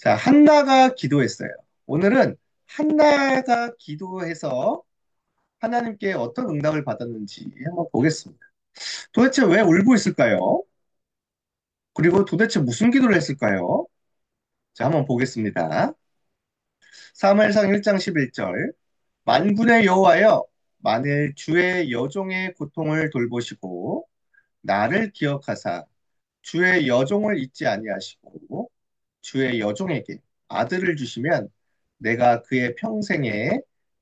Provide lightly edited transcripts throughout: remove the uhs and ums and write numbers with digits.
자, 한나가 기도했어요. 오늘은 한나가 기도해서 하나님께 어떤 응답을 받았는지 한번 보겠습니다. 도대체 왜 울고 있을까요? 그리고 도대체 무슨 기도를 했을까요? 자, 한번 보겠습니다. 사무엘상 1장 11절. 만군의 여호와여, 만일 주의 여종의 고통을 돌보시고 나를 기억하사 주의 여종을 잊지 아니하시고 주의 여종에게 아들을 주시면 내가 그의 평생에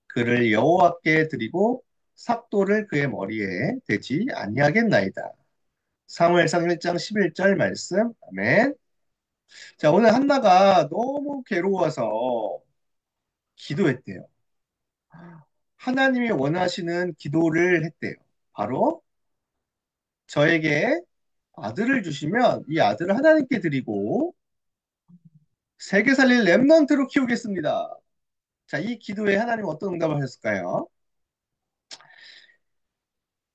그를 여호와께 드리고 삭도를 그의 머리에 대지 아니하겠나이다. 사무엘상 1장 11절 말씀. 아멘. 자, 오늘 한나가 너무 괴로워서 기도했대요. 하나님이 원하시는 기도를 했대요. 바로 저에게 아들을 주시면 이 아들을 하나님께 드리고 세계 살릴 렘넌트로 키우겠습니다. 자, 이 기도에 하나님 어떤 응답을 하셨을까요?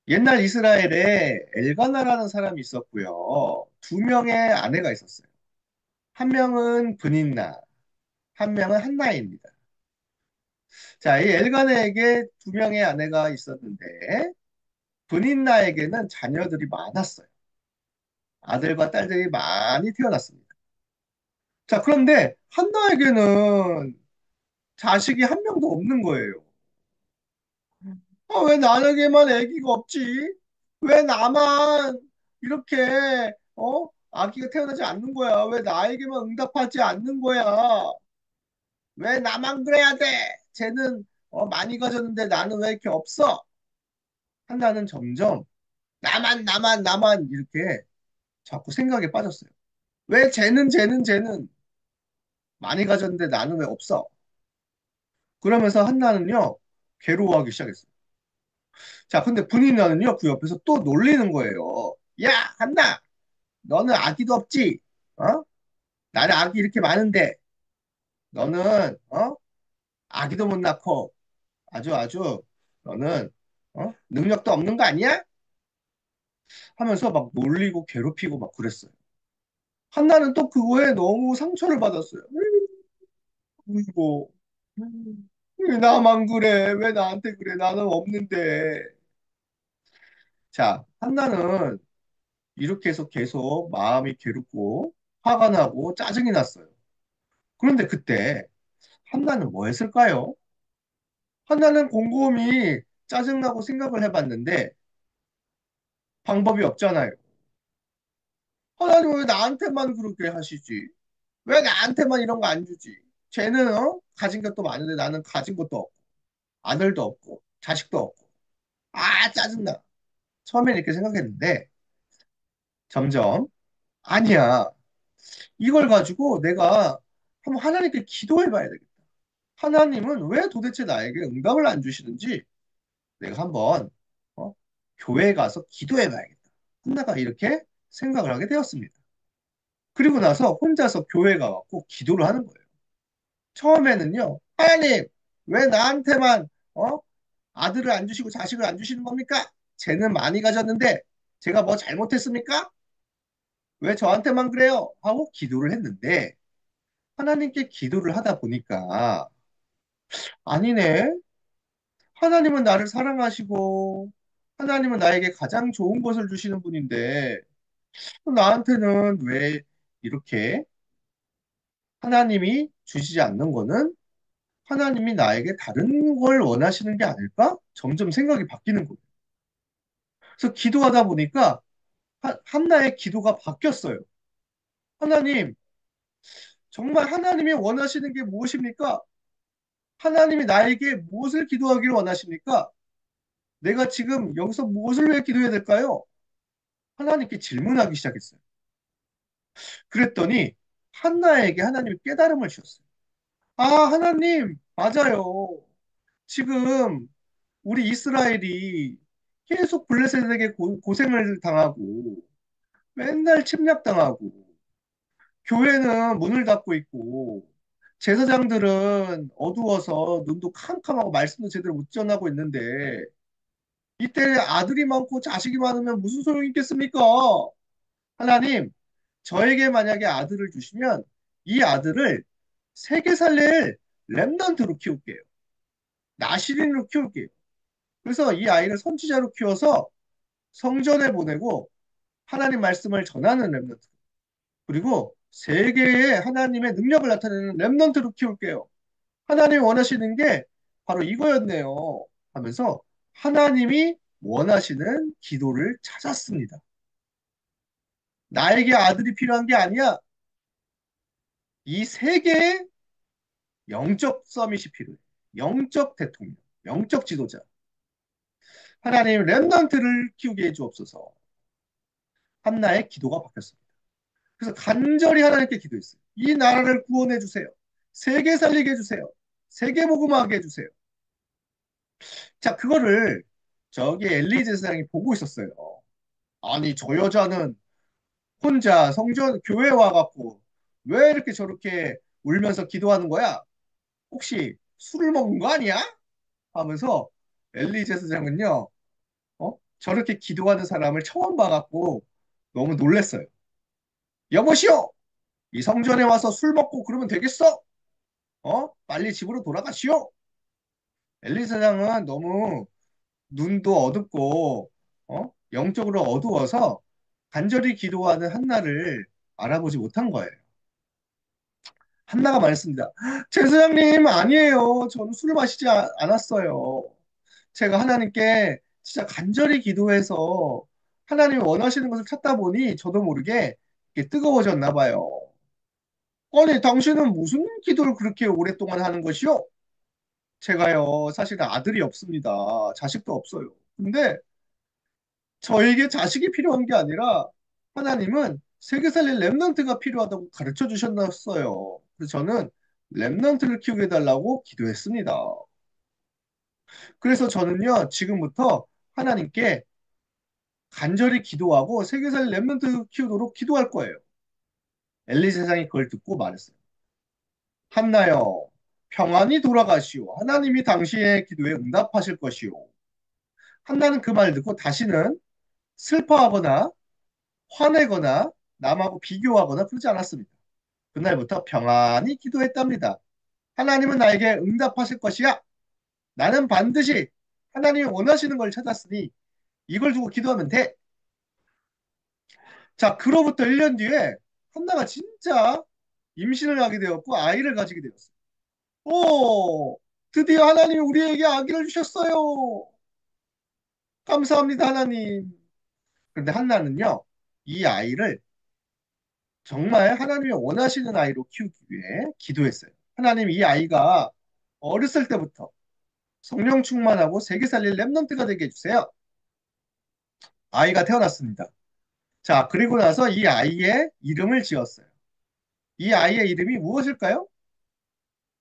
옛날 이스라엘에 엘가나라는 사람이 있었고요. 두 명의 아내가 있었어요. 한 명은 브닌나, 한 명은 한나입니다. 자, 이 엘가나에게 두 명의 아내가 있었는데 브닌나에게는 자녀들이 많았어요. 아들과 딸들이 많이 태어났습니다. 자, 그런데 한나에게는 자식이 한 명도 없는 거예요. 왜 나에게만 아기가 없지? 왜 나만 이렇게 아기가 태어나지 않는 거야? 왜 나에게만 응답하지 않는 거야? 왜 나만 그래야 돼? 쟤는 많이 가졌는데 나는 왜 이렇게 없어? 한나는 점점 나만 이렇게 자꾸 생각에 빠졌어요. 왜 쟤는 많이 가졌는데 나는 왜 없어? 그러면서 한나는요 괴로워하기 시작했어요. 자, 근데 분이나는요 그 옆에서 또 놀리는 거예요. 야, 한나! 너는 아기도 없지? 어? 나는 아기 이렇게 많은데 너는 아기도 못 낳고 아주 너는 능력도 없는 거 아니야? 하면서 막 놀리고 괴롭히고 막 그랬어요. 한나는 또 그거에 너무 상처를 받았어요. 그리고 왜 나만 그래? 왜 나한테 그래? 나는 없는데. 자, 한나는 이렇게 해서 계속 마음이 괴롭고 화가 나고 짜증이 났어요. 그런데 그때 한나는 뭐 했을까요? 한나는 곰곰이 짜증나고 생각을 해봤는데 방법이 없잖아요. 하나님 왜 나한테만 그렇게 하시지? 왜 나한테만 이런 거 안 주지? 쟤는 가진 것도 많은데 나는 가진 것도 없고 아들도 없고 자식도 없고 짜증나. 처음에 이렇게 생각했는데 점점 아니야. 이걸 가지고 내가 한번 하나님께 기도해 봐야 되겠다. 하나님은 왜 도대체 나에게 응답을 안 주시는지 내가 한번 어? 교회에 가서 기도해 봐야겠다. 한나가 이렇게 생각을 하게 되었습니다. 그리고 나서 혼자서 교회 가갖고 기도를 하는 거예요. 처음에는요, 하나님, 왜 나한테만, 아들을 안 주시고 자식을 안 주시는 겁니까? 쟤는 많이 가졌는데, 제가 뭐 잘못했습니까? 왜 저한테만 그래요? 하고 기도를 했는데, 하나님께 기도를 하다 보니까, 아니네. 하나님은 나를 사랑하시고, 하나님은 나에게 가장 좋은 것을 주시는 분인데, 나한테는 왜 이렇게 하나님이 주시지 않는 거는 하나님이 나에게 다른 걸 원하시는 게 아닐까? 점점 생각이 바뀌는 거예요. 그래서 기도하다 보니까 한나의 기도가 바뀌었어요. 하나님, 정말 하나님이 원하시는 게 무엇입니까? 하나님이 나에게 무엇을 기도하기를 원하십니까? 내가 지금 여기서 무엇을 왜 기도해야 될까요? 하나님께 질문하기 시작했어요. 그랬더니 한나에게 하나님이 깨달음을 주셨어요. 하나님, 맞아요. 지금 우리 이스라엘이 계속 블레셋에게 고생을 당하고 맨날 침략당하고 교회는 문을 닫고 있고 제사장들은 어두워서 눈도 캄캄하고 말씀도 제대로 못 전하고 있는데 이때 아들이 많고 자식이 많으면 무슨 소용이 있겠습니까? 하나님, 저에게 만약에 아들을 주시면 이 아들을 세계 살릴 랩넌트로 키울게요. 나시린으로 키울게요. 그래서 이 아이를 선지자로 키워서 성전에 보내고 하나님 말씀을 전하는 랩넌트. 그리고 세계에 하나님의 능력을 나타내는 랩넌트로 키울게요. 하나님이 원하시는 게 바로 이거였네요. 하면서 하나님이 원하시는 기도를 찾았습니다. 나에게 아들이 필요한 게 아니야. 이 세계에 영적 서밋이 필요해. 영적 대통령, 영적 지도자. 하나님 랩넌트를 키우게 해주옵소서. 한나의 기도가 바뀌었습니다. 그래서 간절히 하나님께 기도했어요. 이 나라를 구원해 주세요. 세계 살리게 해주세요. 세계 복음화하게 해주세요. 자, 그거를 저기 엘리 제사장이 보고 있었어요. 아니, 저 여자는 혼자 성전 교회 와갖고 왜 이렇게 저렇게 울면서 기도하는 거야? 혹시 술을 먹은 거 아니야? 하면서 엘리 제사장은요, 저렇게 기도하는 사람을 처음 봐갖고 너무 놀랬어요. 여보시오! 이 성전에 와서 술 먹고 그러면 되겠어? 빨리 집으로 돌아가시오! 엘리 제사장은 너무 눈도 어둡고, 영적으로 어두워서 간절히 기도하는 한나를 알아보지 못한 거예요. 한나가 말했습니다. 제사장님, 아니에요. 저는 술을 마시지 않았어요. 제가 하나님께 진짜 간절히 기도해서 하나님이 원하시는 것을 찾다 보니 저도 모르게 이렇게 뜨거워졌나 봐요. 아니, 당신은 무슨 기도를 그렇게 오랫동안 하는 것이요? 제가요, 사실 아들이 없습니다. 자식도 없어요. 근데 저에게 자식이 필요한 게 아니라 하나님은 세계 살릴 랩넌트가 필요하다고 가르쳐 주셨어요. 그래서 저는 랩넌트를 키우게 해달라고 기도했습니다. 그래서 저는요, 지금부터 하나님께 간절히 기도하고 세계 살릴 랩넌트 키우도록 기도할 거예요. 엘리 세상이 그걸 듣고 말했어요. 한나여, 평안히 돌아가시오. 하나님이 당신의 기도에 응답하실 것이오. 한나는 그 말을 듣고 다시는 슬퍼하거나 화내거나 남하고 비교하거나 그러지 않았습니다. 그날부터 평안히 기도했답니다. 하나님은 나에게 응답하실 것이야. 나는 반드시 하나님이 원하시는 걸 찾았으니 이걸 두고 기도하면 돼. 자, 그로부터 1년 뒤에 한나가 진짜 임신을 하게 되었고 아이를 가지게 되었어요. 오, 드디어 하나님이 우리에게 아기를 주셨어요. 감사합니다, 하나님. 그런데 한나는요, 이 아이를 정말 하나님이 원하시는 아이로 키우기 위해 기도했어요. 하나님, 이 아이가 어렸을 때부터 성령 충만하고 세계 살릴 랩넌트가 되게 해주세요. 아이가 태어났습니다. 자, 그리고 나서 이 아이의 이름을 지었어요. 이 아이의 이름이 무엇일까요?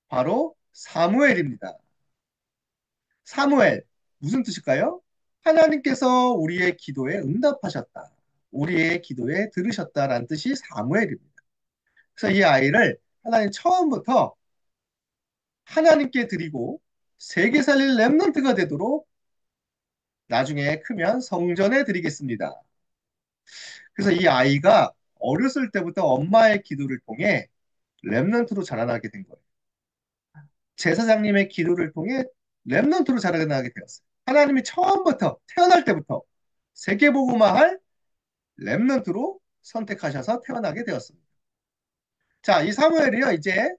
바로 사무엘입니다. 사무엘, 무슨 뜻일까요? 하나님께서 우리의 기도에 응답하셨다. 우리의 기도에 들으셨다라는 뜻이 사무엘입니다. 그래서 이 아이를 하나님 처음부터 하나님께 드리고 세계 살릴 랩넌트가 되도록 나중에 크면 성전에 드리겠습니다. 그래서 이 아이가 어렸을 때부터 엄마의 기도를 통해 랩넌트로 자라나게 된 거예요. 제사장님의 기도를 통해 랩넌트로 자라나게 되었어요. 하나님이 처음부터 태어날 때부터 세계복음화할 랩넌트로 선택하셔서 태어나게 되었습니다. 자, 이 사무엘이요 이제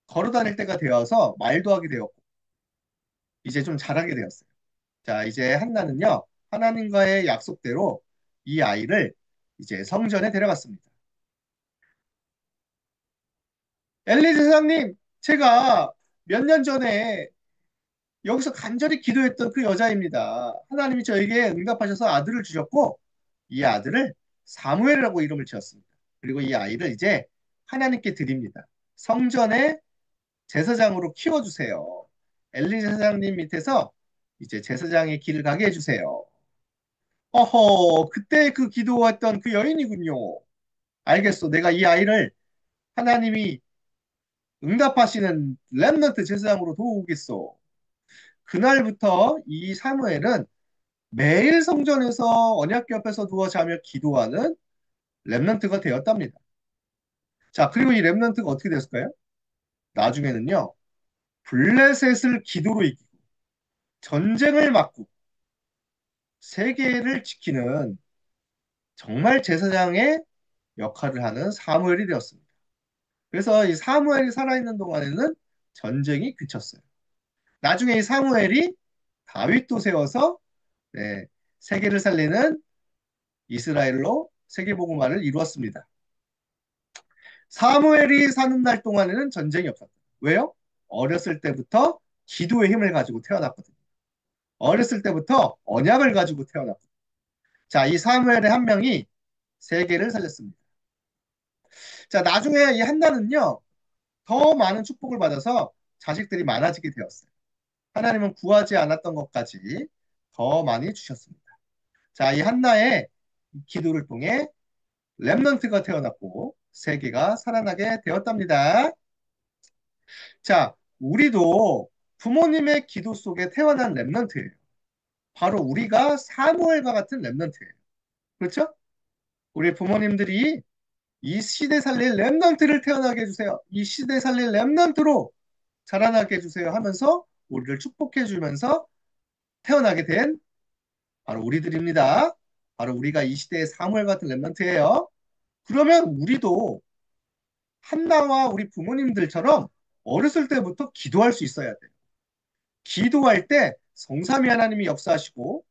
걸어 다닐 때가 되어서 말도 하게 되었고 이제 좀 자라게 되었어요. 자, 이제 한나는요 하나님과의 약속대로 이 아이를 이제 성전에 데려갔습니다. 엘리 제사장님, 제가 몇 년 전에 여기서 간절히 기도했던 그 여자입니다. 하나님이 저에게 응답하셔서 아들을 주셨고, 이 아들을 사무엘이라고 이름을 지었습니다. 그리고 이 아이를 이제 하나님께 드립니다. 성전의 제사장으로 키워주세요. 엘리 제사장님 밑에서 이제 제사장의 길을 가게 해주세요. 어허, 그때 그 기도했던 그 여인이군요. 알겠어. 내가 이 아이를 하나님이 응답하시는 렘넌트 제사장으로 도우겠소. 그날부터 이 사무엘은 매일 성전에서 언약궤 앞에서 누워 자며 기도하는 렘넌트가 되었답니다. 자, 그리고 이 렘넌트가 어떻게 됐을까요? 나중에는요, 블레셋을 기도로 이기고 전쟁을 막고 세계를 지키는 정말 제사장의 역할을 하는 사무엘이 되었습니다. 그래서 이 사무엘이 살아있는 동안에는 전쟁이 그쳤어요. 나중에 이 사무엘이 다윗도 세워서 네, 세계를 살리는 이스라엘로 세계복음화를 이루었습니다. 사무엘이 사는 날 동안에는 전쟁이 없었다. 왜요? 어렸을 때부터 기도의 힘을 가지고 태어났거든요. 어렸을 때부터 언약을 가지고 태어났거든요. 자, 이 사무엘의 한 명이 세계를 살렸습니다. 자, 나중에 이 한나는요, 더 많은 축복을 받아서 자식들이 많아지게 되었어요. 하나님은 구하지 않았던 것까지 더 많이 주셨습니다. 자, 이 한나의 기도를 통해 렘넌트가 태어났고 세계가 살아나게 되었답니다. 자, 우리도 부모님의 기도 속에 태어난 렘넌트예요. 바로 우리가 사무엘과 같은 렘넌트예요. 그렇죠? 우리 부모님들이 이 시대 살릴 렘넌트를 태어나게 해주세요. 이 시대 살릴 렘넌트로 자라나게 해주세요 하면서 우리를 축복해 주면서 태어나게 된 바로 우리들입니다. 바로 우리가 이 시대의 사무엘 같은 렘넌트예요. 그러면 우리도 한나와 우리 부모님들처럼 어렸을 때부터 기도할 수 있어야 돼요. 기도할 때 성삼위 하나님이 역사하시고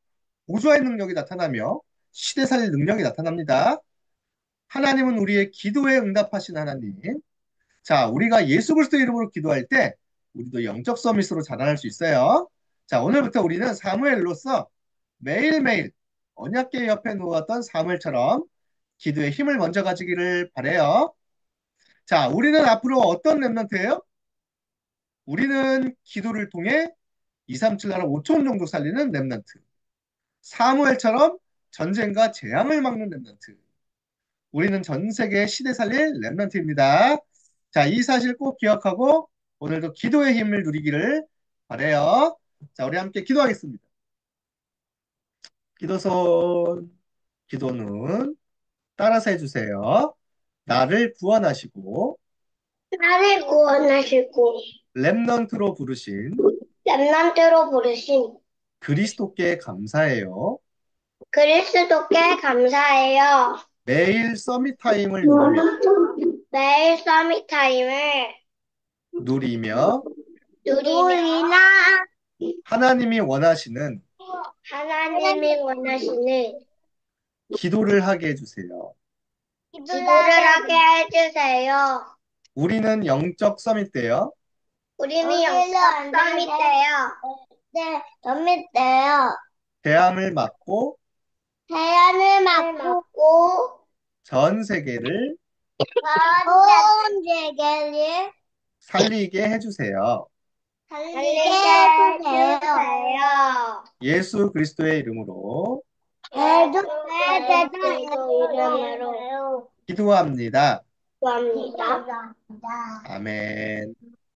보좌의 능력이 나타나며 시대 살릴 능력이 나타납니다. 하나님은 우리의 기도에 응답하신 하나님. 자, 우리가 예수 그리스도 이름으로 기도할 때 우리도 영적 서밋으로 자라날 수 있어요. 자, 오늘부터 우리는 사무엘로서 매일매일 언약궤 옆에 누웠던 사무엘처럼 기도의 힘을 먼저 가지기를 바래요. 자, 우리는 앞으로 어떤 렘넌트예요? 우리는 기도를 통해 237 나라 5천 정도 살리는 렘넌트. 사무엘처럼 전쟁과 재앙을 막는 렘넌트. 우리는 전 세계 시대 살릴 렘넌트입니다. 자, 이 사실 꼭 기억하고 오늘도 기도의 힘을 누리기를 바래요. 자, 우리 함께 기도하겠습니다. 기도손, 기도는 따라서 해주세요. 나를 구원하시고 나를 구원하시고 렘넌트로 부르신 렘넌트로 부르신 그리스도께 감사해요. 그리스도께 감사해요. 매일 서밋 타임을 누리며, 매일 서밋 타임을 누리며 누리며 하나님이 원하시는 하나님이 원하시는 기도를 하게 해주세요. 기도를 하게 해주세요. 우리는 영적 서밋 때요. 우리는 영적 서밋 때요. 네, 서밋 때요. 재앙을 막고 태양을 막고 전 세계를 온 세계를 살리게 해주세요. 살리게 해주세요. 예수 그리스도의 이름으로 예수의 이름으로 기도합니다. 기도합니다. 아멘.